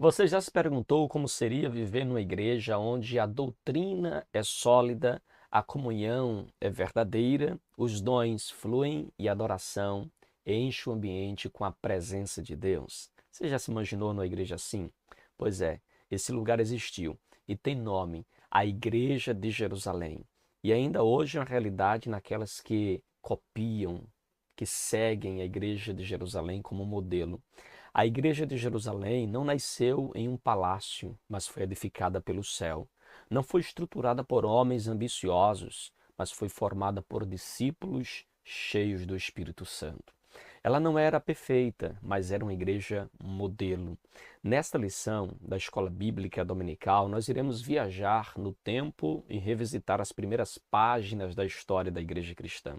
Você já se perguntou como seria viver numa igreja onde a doutrina é sólida, a comunhão é verdadeira, os dons fluem e a adoração enche o ambiente com a presença de Deus? Você já se imaginou numa igreja assim? Pois é, esse lugar existiu e tem nome, a Igreja de Jerusalém. E ainda hoje é uma realidade naquelas que copiam, que seguem a Igreja de Jerusalém como modelo. A igreja de Jerusalém não nasceu em um palácio, mas foi edificada pelo céu. Não foi estruturada por homens ambiciosos, mas foi formada por discípulos cheios do Espírito Santo. Ela não era perfeita, mas era uma igreja modelo. Nesta lição da Escola Bíblica Dominical, nós iremos viajar no tempo e revisitar as primeiras páginas da história da igreja cristã.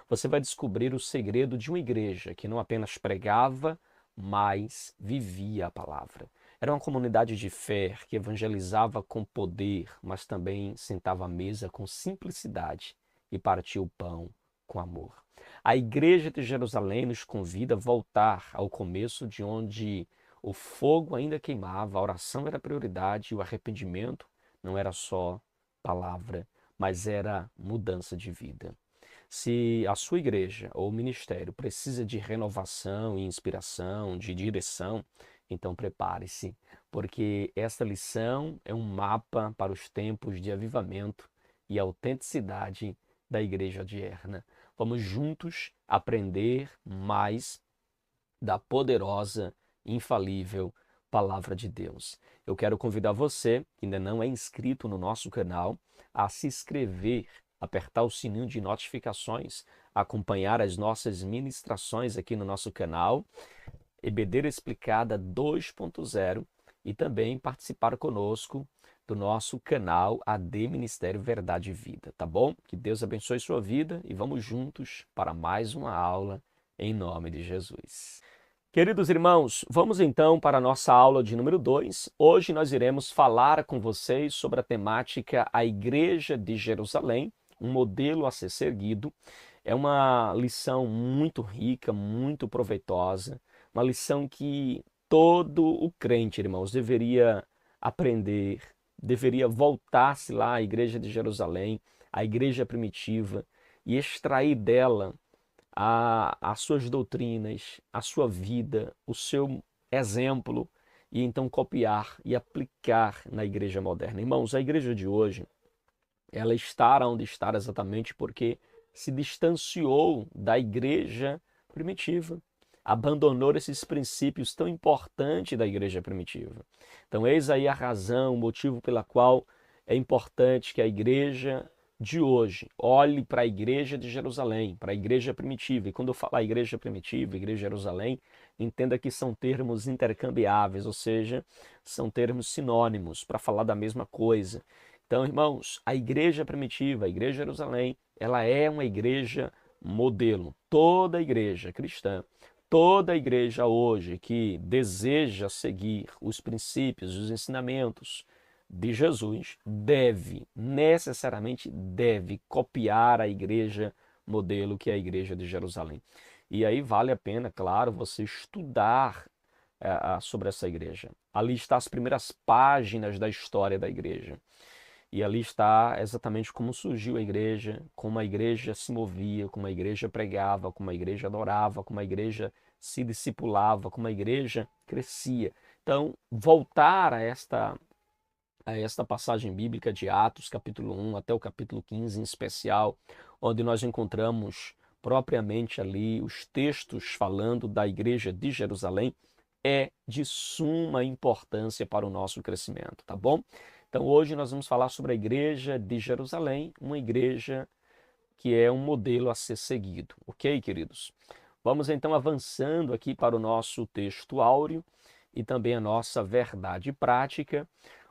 Você vai descobrir o segredo de uma igreja que não apenas pregava, mas vivia a palavra. Era uma comunidade de fé que evangelizava com poder, mas também sentava à mesa com simplicidade e partia o pão com amor. A igreja de Jerusalém nos convida a voltar ao começo, de onde o fogo ainda queimava, a oração era prioridade e o arrependimento não era só palavra, mas era mudança de vida. Se a sua igreja ou ministério precisa de renovação e inspiração, de direção, então prepare-se, porque esta lição é um mapa para os tempos de avivamento e autenticidade da igreja odierna. Vamos juntos aprender mais da poderosa, infalível palavra de Deus. Eu quero convidar você, que ainda não é inscrito no nosso canal, a se inscrever, apertar o sininho de notificações, acompanhar as nossas ministrações aqui no nosso canal, EBD Explicada 2.0, e também participar conosco do nosso canal AD Ministério Verdade e Vida, tá bom? Que Deus abençoe sua vida e vamos juntos para mais uma aula em nome de Jesus. Queridos irmãos, vamos então para a nossa aula de número 2. Hoje nós iremos falar com vocês sobre a temática A Igreja de Jerusalém, um modelo a ser seguido. É uma lição muito rica, muito proveitosa, uma lição que todo o crente, irmãos, deveria aprender, deveria voltar-se lá à Igreja de Jerusalém, à igreja primitiva, e extrair dela as suas doutrinas, a sua vida, o seu exemplo, e então copiar e aplicar na igreja moderna. Irmãos, a igreja de hoje, ela está onde está exatamente porque se distanciou da igreja primitiva, abandonou esses princípios tão importantes da igreja primitiva. Então, eis aí a razão, o motivo pela qual é importante que a igreja de hoje olhe para a igreja de Jerusalém, para a igreja primitiva. E quando eu falar igreja primitiva, igreja de Jerusalém, entenda que são termos intercambiáveis, ou seja, são termos sinônimos para falar da mesma coisa. Então, irmãos, a igreja primitiva, a igreja de Jerusalém, ela é uma igreja modelo. Toda igreja cristã, toda igreja hoje que deseja seguir os princípios, os ensinamentos de Jesus, necessariamente deve copiar a igreja modelo que é a igreja de Jerusalém. E aí vale a pena, claro, você estudar sobre essa igreja. Ali está as primeiras páginas da história da igreja. E ali está exatamente como surgiu a igreja, como a igreja se movia, como a igreja pregava, como a igreja adorava, como a igreja se discipulava, como a igreja crescia. Então, voltar a esta passagem bíblica de Atos, capítulo 1 até o capítulo 15 em especial, onde nós encontramos propriamente ali os textos falando da igreja de Jerusalém, é de suma importância para o nosso crescimento, tá bom? Então hoje nós vamos falar sobre a igreja de Jerusalém, uma igreja que é um modelo a ser seguido, ok, queridos? Vamos então avançando aqui para o nosso texto áureo e também a nossa verdade prática.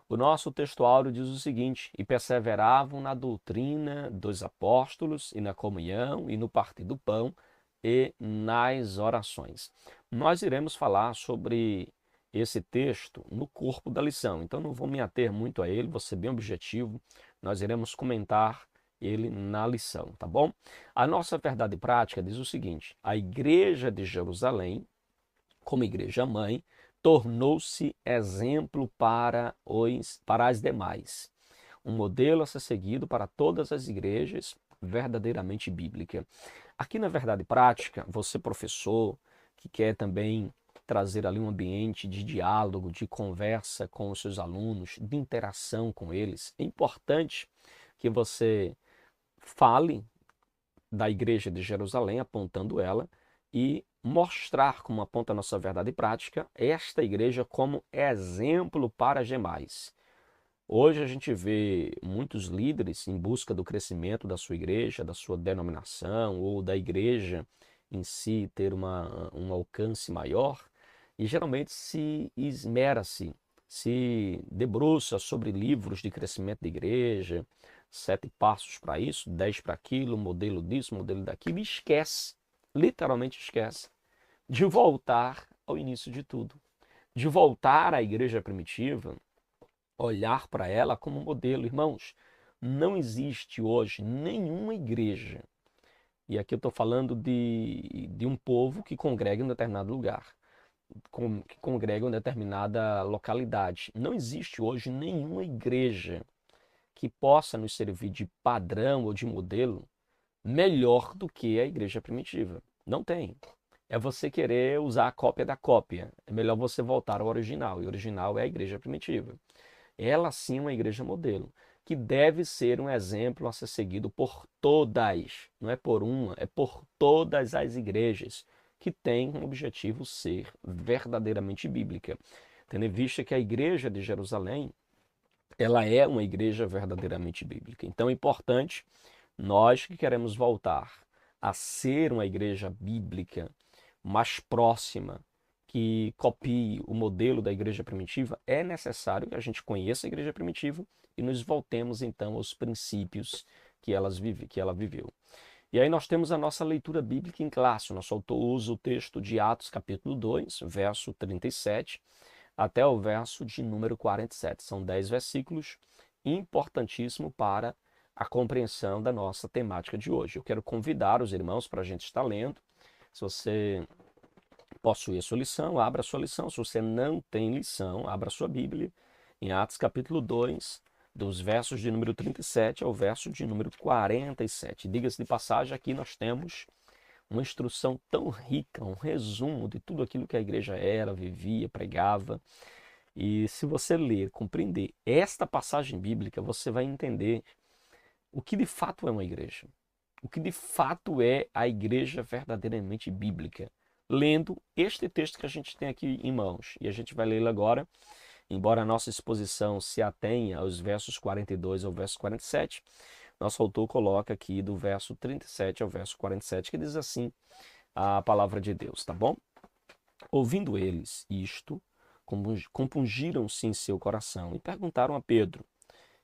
O nosso texto áureo diz o seguinte: e perseveravam na doutrina dos apóstolos e na comunhão e no partir do pão e nas orações. Nós iremos falar sobre esse texto no corpo da lição, então não vou me ater muito a ele, vou ser bem objetivo, nós iremos comentar ele na lição, tá bom? A nossa verdade prática diz o seguinte: a igreja de Jerusalém, como igreja mãe, tornou-se exemplo para as demais. Um modelo a ser seguido para todas as igrejas verdadeiramente bíblica. Aqui na Verdade Prática, você professor, que quer também trazer ali um ambiente de diálogo, de conversa com os seus alunos, de interação com eles, é importante que você fale da Igreja de Jerusalém, apontando ela, e mostrar como aponta a nossa verdade prática, esta igreja como exemplo para as demais. Hoje a gente vê muitos líderes em busca do crescimento da sua igreja, da sua denominação ou da igreja em si ter um alcance maior e geralmente se esmera-se, se debruça sobre livros de crescimento da igreja, 7 passos para isso, 10 para aquilo, modelo disso, modelo daquilo, e esquece, literalmente esquece, de voltar ao início de tudo, de voltar à igreja primitiva, olhar para ela como modelo. Irmãos, não existe hoje nenhuma igreja, e aqui eu estou falando de um povo que congrega em um determinado lugar, que congrega em uma determinada localidade. Não existe hoje nenhuma igreja que possa nos servir de padrão ou de modelo melhor do que a igreja primitiva. Não tem. É você querer usar a cópia da cópia. É melhor você voltar ao original. E o original é a igreja primitiva. Ela sim é uma igreja modelo, que deve ser um exemplo a ser seguido por todas, não é por uma, é por todas as igrejas que têm como objetivo ser verdadeiramente bíblica. Tendo em vista que a igreja de Jerusalém, ela é uma igreja verdadeiramente bíblica. Então é importante, nós que queremos voltar a ser uma igreja bíblica mais próxima, que copie o modelo da igreja primitiva, é necessário que a gente conheça a igreja primitiva e nos voltemos então aos princípios que ela viveu. E aí nós temos a nossa leitura bíblica em classe. O nosso autor usa o texto de Atos capítulo 2, verso 37, até o verso de número 47. São 10 versículos, importantíssimo para a compreensão da nossa temática de hoje. Eu quero convidar os irmãos para a gente estar lendo. Se você possui a sua lição, abra a sua lição. Se você não tem lição, abra a sua Bíblia em Atos capítulo 2, dos versos de número 37 ao verso de número 47. Diga-se de passagem, aqui nós temos uma instrução tão rica, um resumo de tudo aquilo que a igreja era, vivia, pregava. E se você ler, compreender esta passagem bíblica, você vai entender o que de fato é uma igreja. O que de fato é a igreja verdadeiramente bíblica. Lendo este texto que a gente tem aqui em mãos. E a gente vai lê-lo agora, embora a nossa exposição se atenha aos versos 42 ao verso 47, nosso autor coloca aqui do verso 37 ao verso 47, que diz assim a palavra de Deus, tá bom? Ouvindo eles isto, compungiram-se em seu coração e perguntaram a Pedro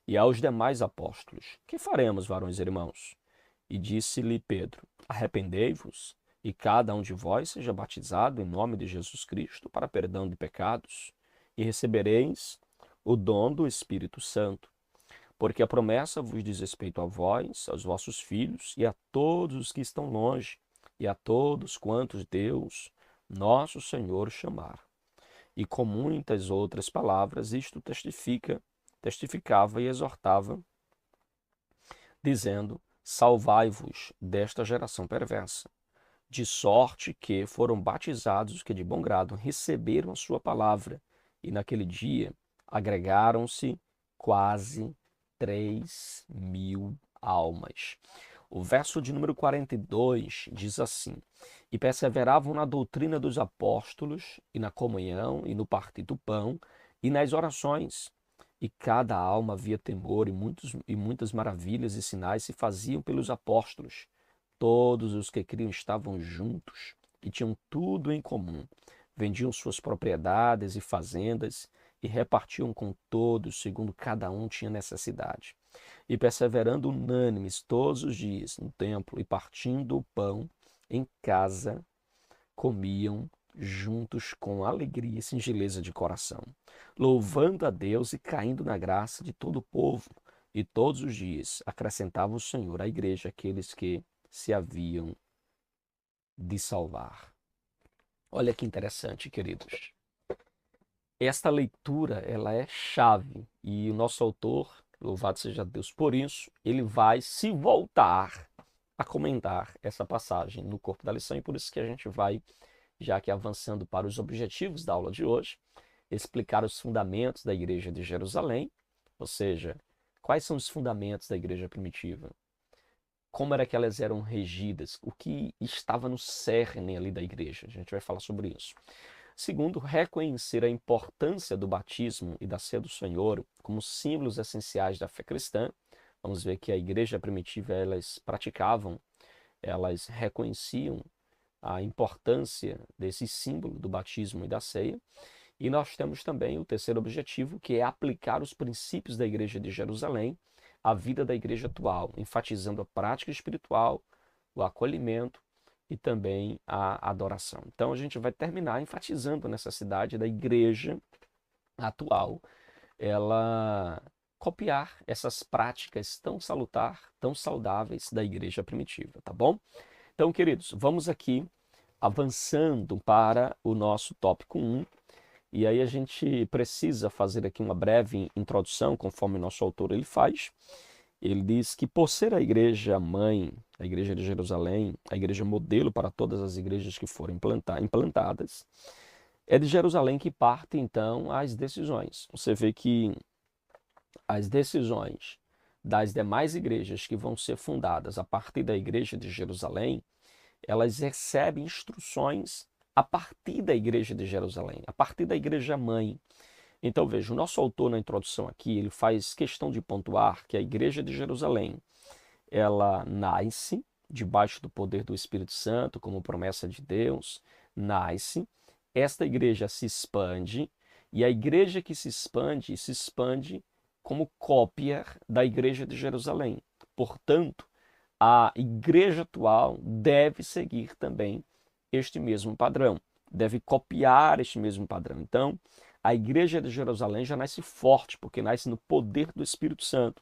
e aos demais apóstolos: que faremos, varões e irmãos? E disse-lhe Pedro: arrependei-vos, e cada um de vós seja batizado em nome de Jesus Cristo para perdão de pecados, e recebereis o dom do Espírito Santo. Porque a promessa vos diz respeito a vós, aos vossos filhos e a todos os que estão longe, e a todos quantos Deus, nosso Senhor, chamar. E com muitas outras palavras, isto testificava e exortava, dizendo: salvai-vos desta geração perversa. De sorte que foram batizados os que de bom grado receberam a sua palavra, e naquele dia agregaram-se quase 3.000 almas. O verso de número 42 diz assim: e perseveravam na doutrina dos apóstolos, e na comunhão, e no partir do pão, e nas orações. E cada alma havia temor, e muitas maravilhas e sinais se faziam pelos apóstolos. Todos os que criam estavam juntos e tinham tudo em comum. Vendiam suas propriedades e fazendas e repartiam com todos, segundo cada um tinha necessidade. E perseverando unânimes todos os dias no templo e partindo o pão em casa, comiam juntos com alegria e singeleza de coração, louvando a Deus e caindo na graça de todo o povo. E todos os dias acrescentava o Senhor à igreja aqueles que se haviam de salvar. Olha que interessante, queridos. esta leitura, ela é chave e o nosso autor, louvado seja Deus por isso, ele vai se voltar a comentar essa passagem no corpo da lição e por isso que a gente vai, já que avançando para os objetivos da aula de hoje, explicar os fundamentos da igreja de Jerusalém, ou seja, quais são os fundamentos da igreja primitiva, como era que elas eram regidas, o que estava no cerne ali da igreja, a gente vai falar sobre isso. Segundo, reconhecer a importância do batismo e da ceia do Senhor como símbolos essenciais da fé cristã. Vamos ver que a igreja primitiva, elas praticavam, elas reconheciam a importância desse símbolo do batismo e da ceia. E nós temos também o terceiro objetivo, que é aplicar os princípios da igreja de Jerusalém à vida da igreja atual, enfatizando a prática espiritual, o acolhimento e também a adoração. Então a gente vai terminar enfatizando a necessidade da igreja atual, ela copiar essas práticas tão salutar, tão saudáveis da igreja primitiva, tá bom? Então, queridos, vamos aqui avançando para o nosso tópico 1, e aí a gente precisa fazer aqui uma breve introdução, conforme o nosso autor ele faz. Ele diz que por ser a igreja mãe, a igreja de Jerusalém, a igreja modelo para todas as igrejas que foram implantadas, é de Jerusalém que partem então as decisões. Você vê que as decisões das demais igrejas que vão ser fundadas a partir da igreja de Jerusalém, elas recebem instruções a partir da igreja de Jerusalém, a partir da igreja mãe. Então veja, o nosso autor na introdução aqui, ele faz questão de pontuar que a igreja de Jerusalém, ela nasce debaixo do poder do Espírito Santo, como promessa de Deus, nasce, esta igreja se expande, e a igreja que se expande como cópia da igreja de Jerusalém. Portanto, a igreja atual deve seguir também este mesmo padrão, deve copiar este mesmo padrão. Então, a igreja de Jerusalém já nasce forte, porque nasce no poder do Espírito Santo.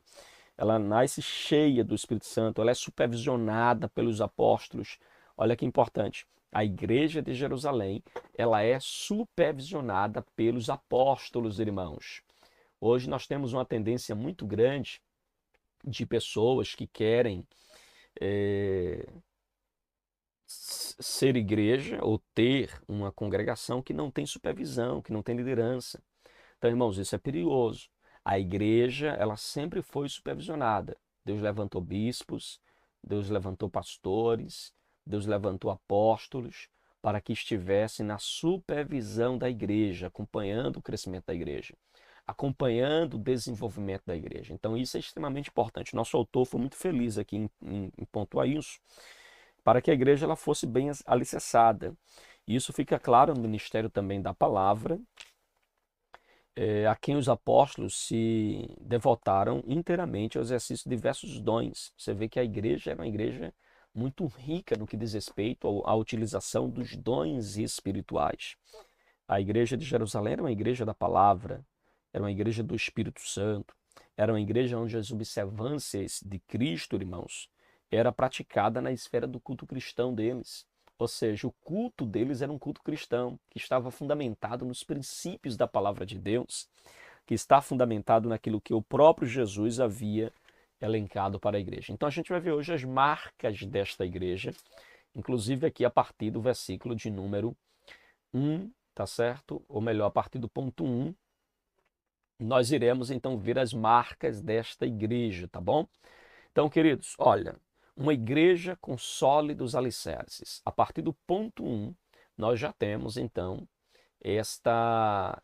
Ela nasce cheia do Espírito Santo, ela é supervisionada pelos apóstolos. Olha que importante, a igreja de Jerusalém, ela é supervisionada pelos apóstolos, irmãos. Hoje nós temos uma tendência muito grande de pessoas que querem ser igreja ou ter uma congregação que não tem supervisão, que não tem liderança. Então, irmãos, isso é perigoso. A igreja, ela sempre foi supervisionada. Deus levantou bispos, Deus levantou pastores, Deus levantou apóstolos para que estivessem na supervisão da igreja, acompanhando o crescimento da igreja, acompanhando o desenvolvimento da igreja. Então, isso é extremamente importante. Nosso autor foi muito feliz aqui em pontuar isso, para que a igreja ela fosse bem alicerçada. Isso fica claro no ministério também da palavra, a quem os apóstolos se devotaram inteiramente ao exercício de diversos dons. Você vê que a igreja era uma igreja muito rica no que diz respeito à utilização dos dons espirituais. A igreja de Jerusalém era uma igreja da palavra, era uma igreja do Espírito Santo, era uma igreja onde as observâncias de Cristo, irmãos, era praticada na esfera do culto cristão deles. Ou seja, o culto deles era um culto cristão, que estava fundamentado nos princípios da palavra de Deus, que está fundamentado naquilo que o próprio Jesus havia elencado para a igreja. Então a gente vai ver hoje as marcas desta igreja, inclusive aqui a partir do versículo de número 1, tá certo? Ou melhor, a partir do ponto 1, nós iremos então ver as marcas desta igreja, tá bom? Então, queridos, olha, uma igreja com sólidos alicerces. A partir do ponto 1, nós já temos, então, esta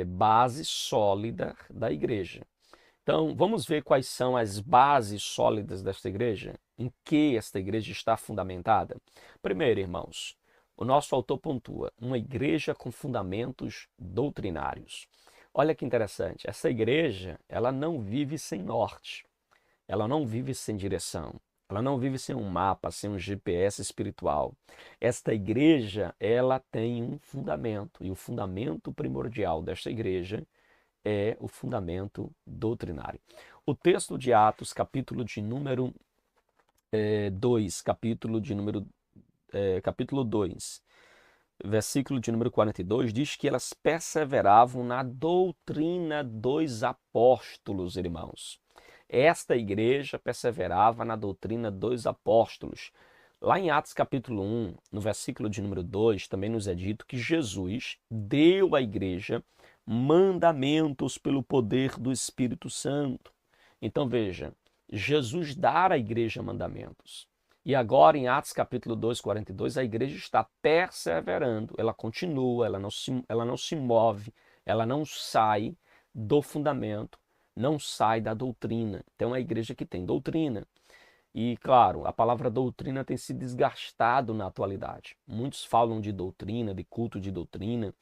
base sólida da igreja. Então, vamos ver quais são as bases sólidas desta igreja, em que esta igreja está fundamentada. Primeiro, irmãos, o nosso autor pontua, uma igreja com fundamentos doutrinários. Olha que interessante, essa igreja, ela não vive sem norte, ela não vive sem direção, ela não vive sem um mapa, sem um GPS espiritual. Esta igreja, ela tem um fundamento, e o fundamento primordial desta igreja é o fundamento doutrinário. O texto de Atos, capítulo de número 2, capítulo 2, versículo de número 42, diz que elas perseveravam na doutrina dos apóstolos, irmãos. Esta igreja perseverava na doutrina dos apóstolos. Lá em Atos capítulo 1, no versículo de número 2, também nos é dito que Jesus deu à igreja mandamentos pelo poder do Espírito Santo. Então veja, Jesus dá à igreja mandamentos. E agora em Atos capítulo 2, 42, a igreja está perseverando, ela continua, ela não se move, ela não sai do fundamento, não sai da doutrina. Então é uma igreja que tem doutrina. E, claro, a palavra doutrina tem se desgastado na atualidade. Muitos falam de doutrina, de culto de doutrina,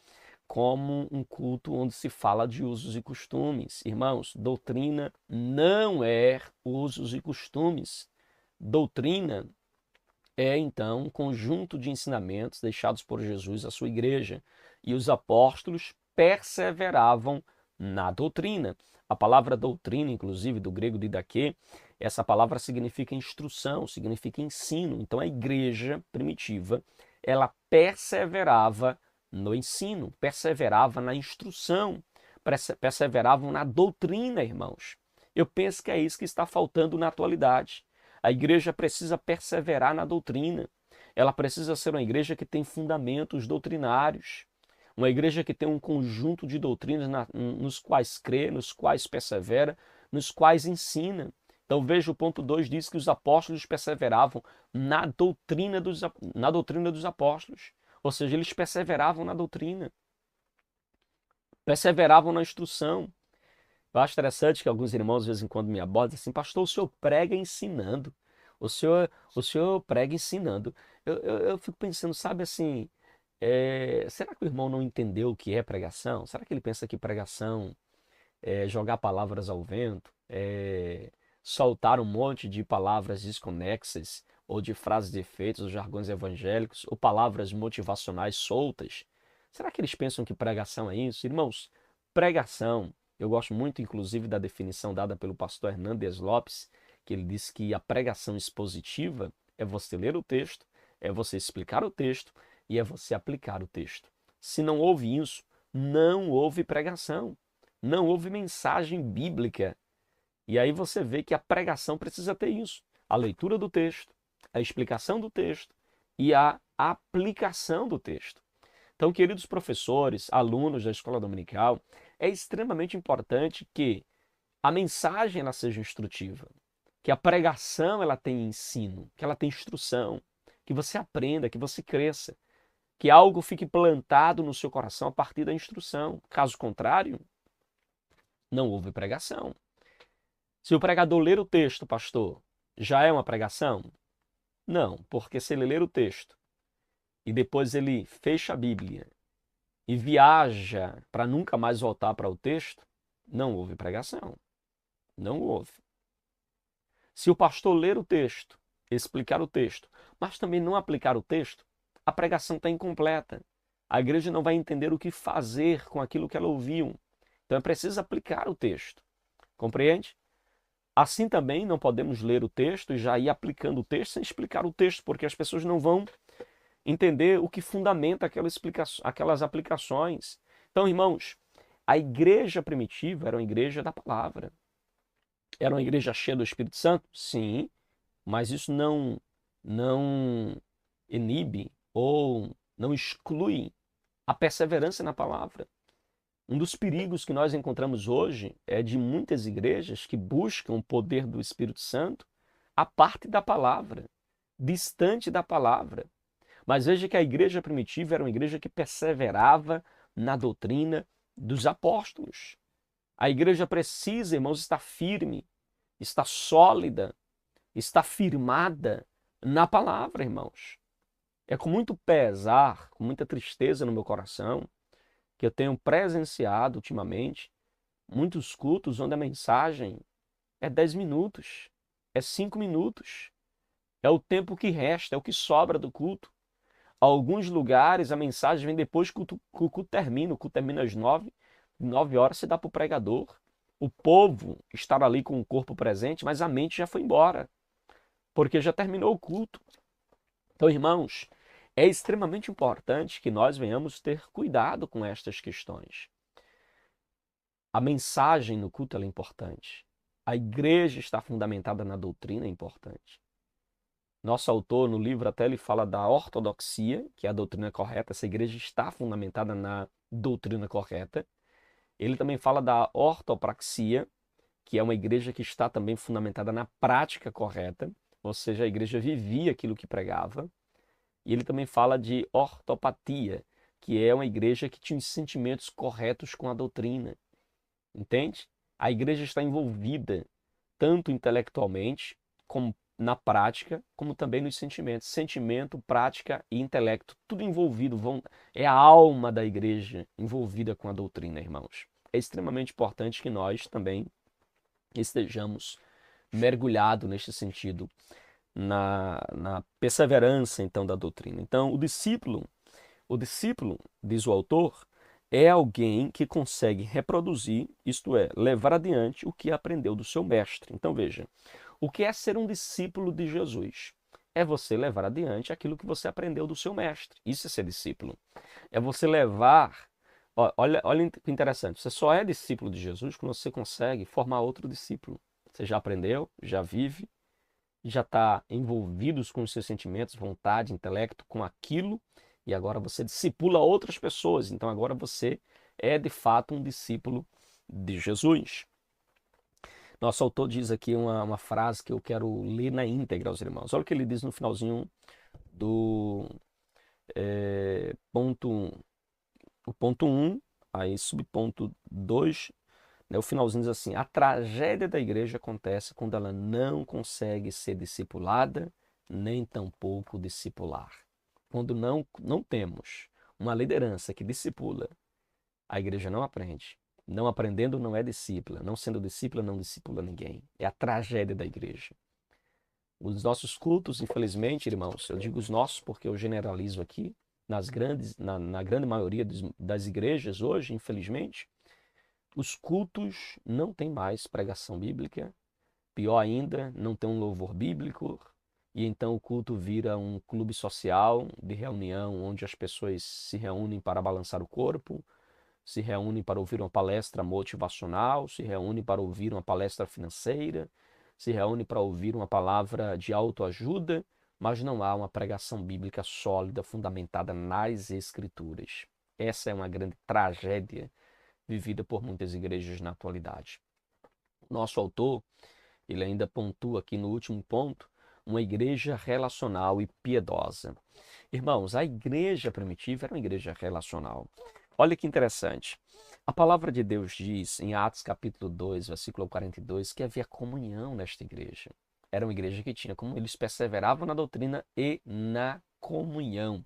como um culto onde se fala de usos e costumes. Irmãos, doutrina não é usos e costumes. Doutrina é, então, um conjunto de ensinamentos deixados por Jesus à sua igreja. E os apóstolos perseveravam na doutrina. A palavra doutrina, inclusive, do grego didaquê, essa palavra significa instrução, significa ensino. Então, a igreja primitiva, ela perseverava no ensino, perseverava na instrução, perseveravam na doutrina, irmãos. Eu penso que é isso que está faltando na atualidade. A igreja precisa perseverar na doutrina. Ela precisa ser uma igreja que tem fundamentos doutrinários. Uma igreja que tem um conjunto de doutrinas nos quais crê, nos quais persevera, nos quais ensina. Então veja o ponto 2, diz que os apóstolos perseveravam na doutrina dos apóstolos. Ou seja, eles perseveravam na doutrina. Perseveravam na instrução. Eu acho interessante que alguns irmãos de vez em quando me abordam assim, pastor, o senhor prega ensinando. O senhor prega ensinando. Eu fico pensando, sabe assim, será que o irmão não entendeu o que é pregação? Será que ele pensa que pregação é jogar palavras ao vento? Soltar um monte de palavras desconexas, ou de frases de efeitos, ou jargões evangélicos, ou palavras motivacionais soltas? Será que eles pensam que pregação é isso? Irmãos, pregação, eu gosto muito, inclusive, da definição dada pelo pastor Hernandes Lopes, que ele diz que a pregação expositiva é você ler o texto, é você explicar o texto e é você aplicar o texto. Se não houve isso, não houve pregação, não houve mensagem bíblica. E aí você vê que a pregação precisa ter isso, a leitura do texto, a explicação do texto e a aplicação do texto. Então, queridos professores, alunos da escola dominical, é extremamente importante que a mensagem ela seja instrutiva, que a pregação ela tenha ensino, que ela tenha instrução, que você aprenda, que você cresça, que algo fique plantado no seu coração a partir da instrução. Caso contrário, não houve pregação. Se o pregador ler o texto, pastor, já é uma pregação? Não, porque se ele ler o texto e depois ele fecha a Bíblia e viaja para nunca mais voltar para o texto, não houve pregação. Não houve. Se o pastor ler o texto, explicar o texto, mas também não aplicar o texto, a pregação está incompleta. A igreja não vai entender o que fazer com aquilo que ela ouviu. Então é preciso aplicar o texto. Compreende? Assim também não podemos ler o texto e já ir aplicando o texto sem explicar o texto, porque as pessoas não vão entender o que fundamenta aquelas aplicações. Então, irmãos, a igreja primitiva era uma igreja da palavra. Era uma igreja cheia do Espírito Santo? Sim, mas isso não inibe ou não exclui a perseverança na palavra. Um dos perigos que nós encontramos hoje é de muitas igrejas que buscam o poder do Espírito Santo a parte da palavra, distante da palavra. Mas veja que a igreja primitiva era uma igreja que perseverava na doutrina dos apóstolos. A igreja precisa, irmãos, estar firme, estar sólida, estar firmada na palavra, irmãos. É com muito pesar, com muita tristeza no meu coração, que eu tenho presenciado ultimamente muitos cultos onde a mensagem é 10 minutos, é 5 minutos, é o tempo que resta, é o que sobra do culto. Alguns lugares a mensagem vem depois que o culto termina às 9 horas se dá para o pregador. O povo está ali com o corpo presente, mas a mente já foi embora, porque já terminou o culto. Então, irmãos, É extremamente importante que nós venhamos ter cuidado com estas questões. A mensagem no culto é importante. A igreja está fundamentada na doutrina é importante. Nosso autor, no livro, até ele fala da ortodoxia, que é a doutrina correta. Essa igreja está fundamentada na doutrina correta. Ele também fala da ortopraxia, que é uma igreja que está também fundamentada na prática correta, ou seja, a igreja vivia aquilo que pregava. E ele também fala de ortopatia, que é uma igreja que tinha os sentimentos corretos com a doutrina. Entende? A igreja está envolvida tanto intelectualmente, como na prática, como também nos sentimentos. Sentimento, prática e intelecto, tudo envolvido. É a alma da igreja envolvida com a doutrina, irmãos. É extremamente importante que nós também estejamos mergulhados neste sentido, na perseverança, então, da doutrina. Então, o discípulo, diz o autor, é alguém que consegue reproduzir, isto é, levar adiante o que aprendeu do seu mestre. Então veja, o que é ser um discípulo de Jesus? É você levar adiante aquilo que você aprendeu do seu mestre. Isso é ser discípulo. É você levar... Olha que interessante, você só é discípulo de Jesus quando você consegue formar outro discípulo. Você já aprendeu, já vive, já está envolvido com os seus sentimentos, vontade, intelecto, com aquilo, e agora você discipula outras pessoas. Então agora você é de fato um discípulo de Jesus. Nosso autor diz aqui uma frase que eu quero ler na íntegra aos irmãos. Olha o que ele diz no finalzinho do o ponto 1, aí subponto 2, né, o finalzinho diz assim: a tragédia da igreja acontece quando ela não consegue ser discipulada, nem tampouco discipular. Quando não temos uma liderança que discipula, a igreja não aprende. Não aprendendo não é discípula. Não sendo discípula, não discipula ninguém. É a tragédia da igreja. Os nossos cultos, infelizmente, irmãos, eu digo os nossos porque eu generalizo aqui, na grande maioria das igrejas hoje, infelizmente, os cultos não têm mais pregação bíblica. Pior ainda, não tem um louvor bíblico. E então o culto vira um clube social de reunião onde as pessoas se reúnem para balançar o corpo, se reúnem para ouvir uma palestra motivacional, se reúnem para ouvir uma palestra financeira, se reúnem para ouvir uma palavra de autoajuda, mas não há uma pregação bíblica sólida, fundamentada nas Escrituras. Essa é uma grande tragédia vivida por muitas igrejas na atualidade. Nosso autor, ele ainda pontua aqui no último ponto, uma igreja relacional e piedosa. Irmãos, a igreja primitiva era uma igreja relacional. Olha que interessante. A palavra de Deus diz em Atos capítulo 2, versículo 42, que havia comunhão nesta igreja. Era uma igreja que tinha, como eles perseveravam na doutrina e na comunhão.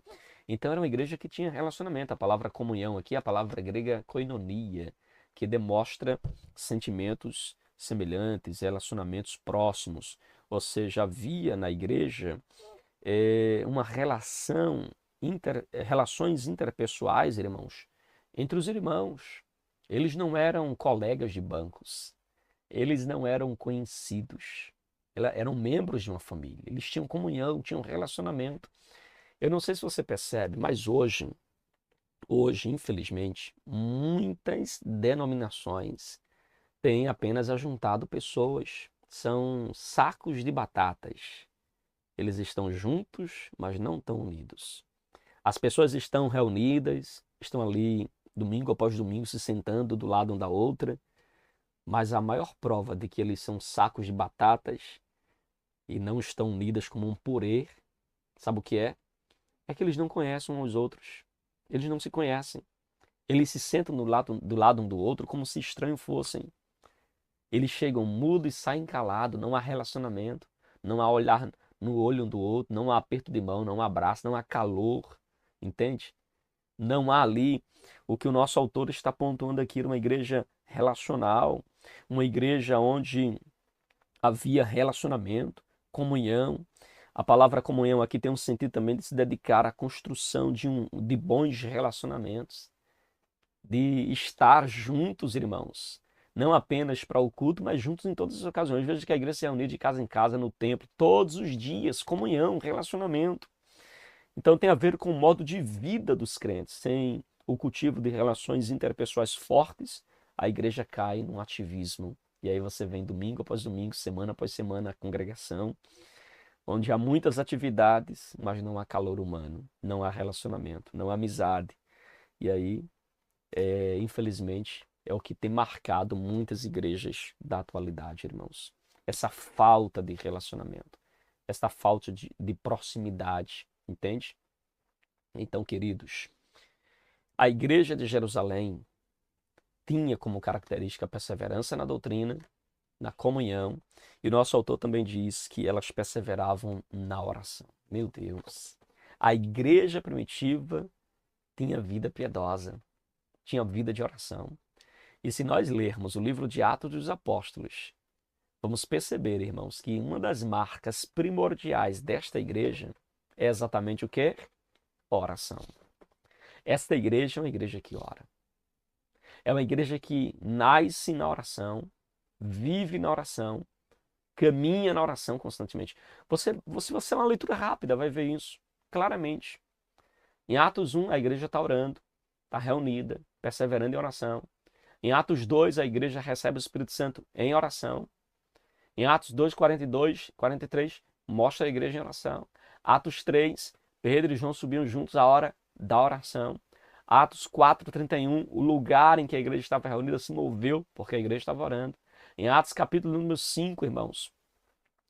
Então era uma igreja que tinha relacionamento. A palavra comunhão aqui é a palavra grega koinonia, que demonstra sentimentos semelhantes, relacionamentos próximos. Ou seja, havia na igreja uma relações interpessoais, irmãos, entre os irmãos. Eles não eram colegas de bancos, eles não eram conhecidos, eram membros de uma família, eles tinham comunhão, tinham relacionamento. Eu não sei se você percebe, mas hoje, infelizmente, muitas denominações têm apenas ajuntado pessoas, são sacos de batatas. Eles estão juntos, mas não estão unidos. As pessoas estão reunidas, estão ali domingo após domingo se sentando do lado uma da outra, mas a maior prova de que eles são sacos de batatas e não estão unidas como um purê, sabe o que é? É que eles não conhecem uns aos outros. Eles não se conhecem. Eles se sentam do lado um do outro como se estranhos fossem. Eles chegam mudos e saem calados, não há relacionamento, não há olhar no olho um do outro, não há aperto de mão, não há abraço, não há calor, entende? Não há ali o que o nosso autor está pontuando aqui, uma igreja relacional, uma igreja onde havia relacionamento, comunhão. A palavra comunhão aqui tem um sentido também de se dedicar à construção de bons relacionamentos, de estar juntos, irmãos. Não apenas para o culto, mas juntos em todas as ocasiões. Veja que a igreja se reúne de casa em casa, no templo, todos os dias, comunhão, relacionamento. Então tem a ver com o modo de vida dos crentes. Sem o cultivo de relações interpessoais fortes, a igreja cai num ativismo. E aí você vem domingo após domingo, semana após semana, a congregação, onde há muitas atividades, mas não há calor humano, não há relacionamento, não há amizade. E aí, infelizmente, é o que tem marcado muitas igrejas da atualidade, irmãos. Essa falta de relacionamento, essa falta de proximidade, entende? Então, queridos, a igreja de Jerusalém tinha como característica a perseverança na doutrina, na comunhão, e o nosso autor também diz que elas perseveravam na oração. Meu Deus! A igreja primitiva tinha vida piedosa, tinha vida de oração. E se nós lermos o livro de Atos dos Apóstolos, vamos perceber, irmãos, que uma das marcas primordiais desta igreja é exatamente o quê? Oração. Esta igreja é uma igreja que ora. É uma igreja que nasce na oração, vive na oração, caminha na oração constantemente. Se você é uma leitura rápida, vai ver isso claramente. Em Atos 1, a igreja está orando, está reunida, perseverando em oração. Em Atos 2, a igreja recebe o Espírito Santo em oração. Em Atos 2, 42, 43, mostra a igreja em oração. Atos 3, Pedro e João subiram juntos à hora da oração. Atos 4, 31, o lugar em que a igreja estava reunida se moveu porque a igreja estava orando. Em Atos capítulo número 5, irmãos,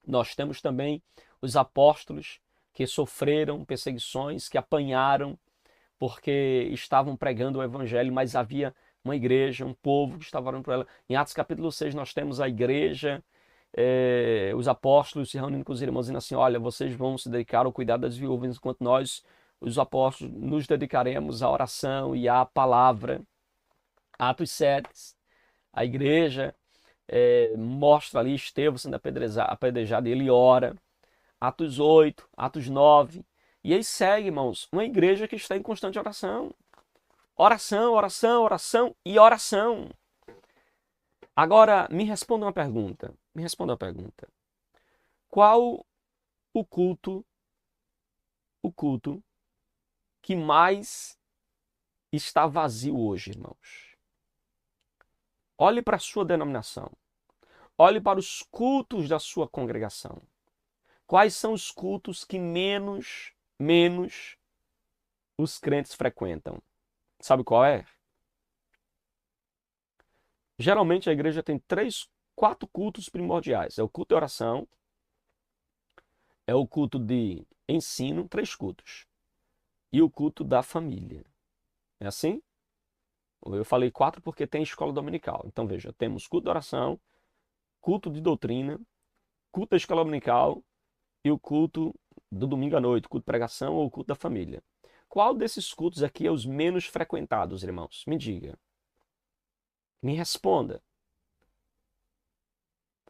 nós temos também os apóstolos que sofreram perseguições, que apanharam porque estavam pregando o evangelho, mas havia uma igreja, um povo que estava orando por ela. Em Atos capítulo 6 nós temos a igreja, os apóstolos se reunindo com os irmãos dizendo assim, olha, vocês vão se dedicar ao cuidado das viúvas, enquanto nós, os apóstolos, nos dedicaremos à oração e à palavra. Atos 7, a igreja mostra ali Estevão sendo apedrejado e ele ora. Atos 8, Atos 9. E aí segue, irmãos, uma igreja que está em constante oração. Oração, oração, oração e oração. Agora, me responda uma pergunta. Me responda uma pergunta. Qual o culto que mais está vazio hoje, irmãos? Olhe para a sua denominação. Olhe para os cultos da sua congregação. Quais são os cultos que menos os crentes frequentam? Sabe qual é? Geralmente a igreja tem 4 cultos primordiais. É o culto de oração, é o culto de ensino, 3 cultos. E o culto da família. É assim? Eu falei 4 porque tem escola dominical. Então veja, temos culto de oração, culto de doutrina, culto da escola dominical e o culto do domingo à noite, culto de pregação ou culto da família. Qual desses cultos aqui é os menos frequentados, irmãos? Me diga. Me responda.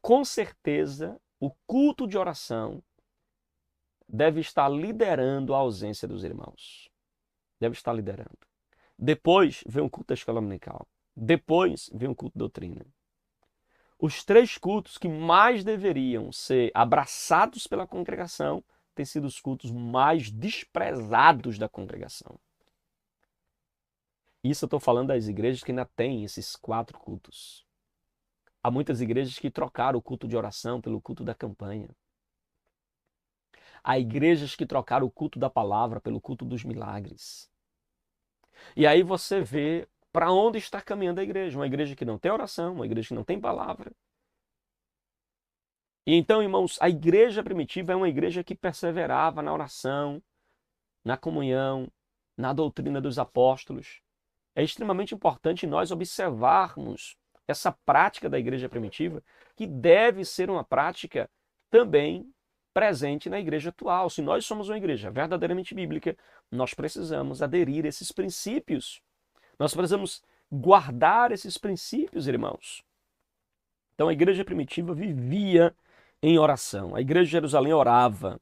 Com certeza, o culto de oração deve estar liderando a ausência dos irmãos. Deve estar liderando. Depois vem o culto da escola dominical. Depois vem o culto de doutrina. Os 3 cultos que mais deveriam ser abraçados pela congregação têm sido os cultos mais desprezados da congregação. Isso eu estou falando das igrejas que ainda têm esses 4 cultos. Há muitas igrejas que trocaram o culto de oração pelo culto da campanha. Há igrejas que trocaram o culto da palavra pelo culto dos milagres. E aí você vê para onde está caminhando a igreja. Uma igreja que não tem oração, uma igreja que não tem palavra. E então, irmãos, a igreja primitiva é uma igreja que perseverava na oração, na comunhão, na doutrina dos apóstolos. É extremamente importante nós observarmos essa prática da igreja primitiva, que deve ser uma prática também presente na igreja atual. Se nós somos uma igreja verdadeiramente bíblica, nós precisamos aderir a esses princípios. Nós precisamos guardar esses princípios, irmãos. Então a igreja primitiva vivia em oração. A igreja de Jerusalém orava,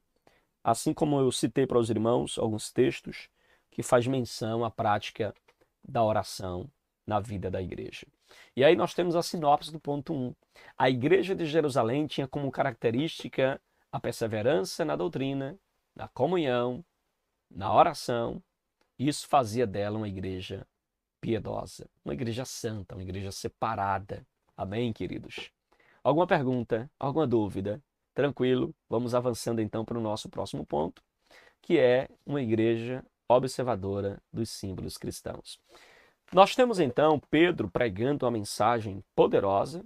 assim como eu citei para os irmãos alguns textos que faz menção à prática da oração na vida da igreja. E aí nós temos a sinopse do ponto 1. A igreja de Jerusalém tinha como característica a perseverança na doutrina, na comunhão, na oração. Isso fazia dela uma igreja piedosa, uma igreja santa, uma igreja separada. Amém, queridos? Alguma pergunta? Alguma dúvida? Tranquilo? Vamos avançando então para o nosso próximo ponto, que é uma igreja observadora dos símbolos cristãos. Nós temos então Pedro pregando uma mensagem poderosa,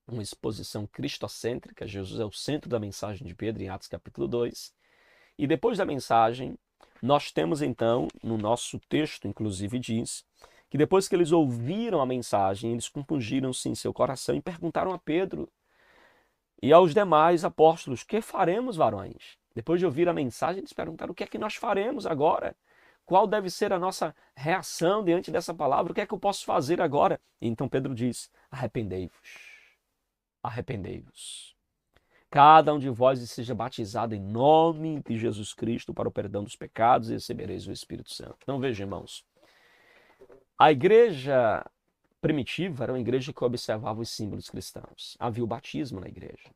uma exposição cristocêntrica. Jesus é o centro da mensagem de Pedro em Atos capítulo 2. E depois da mensagem, nós temos então, no nosso texto inclusive diz, que depois que eles ouviram a mensagem, eles compungiram-se em seu coração e perguntaram a Pedro e aos demais apóstolos: que faremos, varões? Depois de ouvir a mensagem, eles perguntaram: o que é que nós faremos agora? Qual deve ser a nossa reação diante dessa palavra? O que é que eu posso fazer agora? E então Pedro diz: arrependei-vos. Arrependei-vos. Cada um de vós seja batizado em nome de Jesus Cristo para o perdão dos pecados e recebereis o Espírito Santo. Então veja, irmãos, a igreja primitiva era uma igreja que observava os símbolos cristãos. Havia o batismo na igreja.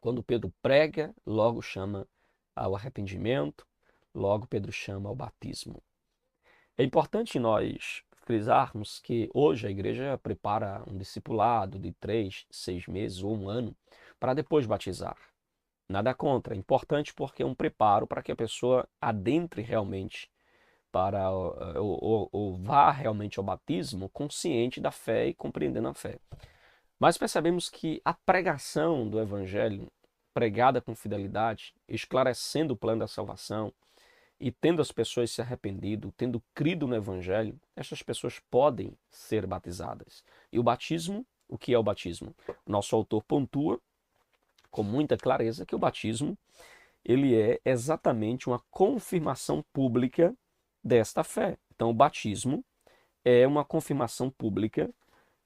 Quando Pedro prega, logo chama ao arrependimento, logo Pedro chama ao batismo. É importante nós frisarmos que hoje a igreja prepara um discipulado de 3, 6 meses ou um ano para depois batizar. Nada contra, é importante porque é um preparo para que a pessoa adentre realmente para ou vá realmente ao batismo consciente da fé e compreendendo a fé. Mas percebemos que a pregação do evangelho, pregada com fidelidade, esclarecendo o plano da salvação e tendo as pessoas se arrependido, tendo crido no evangelho, essas pessoas podem ser batizadas. E o batismo, o que é o batismo? Nosso autor pontua com muita clareza que o batismo ele é exatamente uma confirmação pública desta fé. Então, o batismo é uma confirmação pública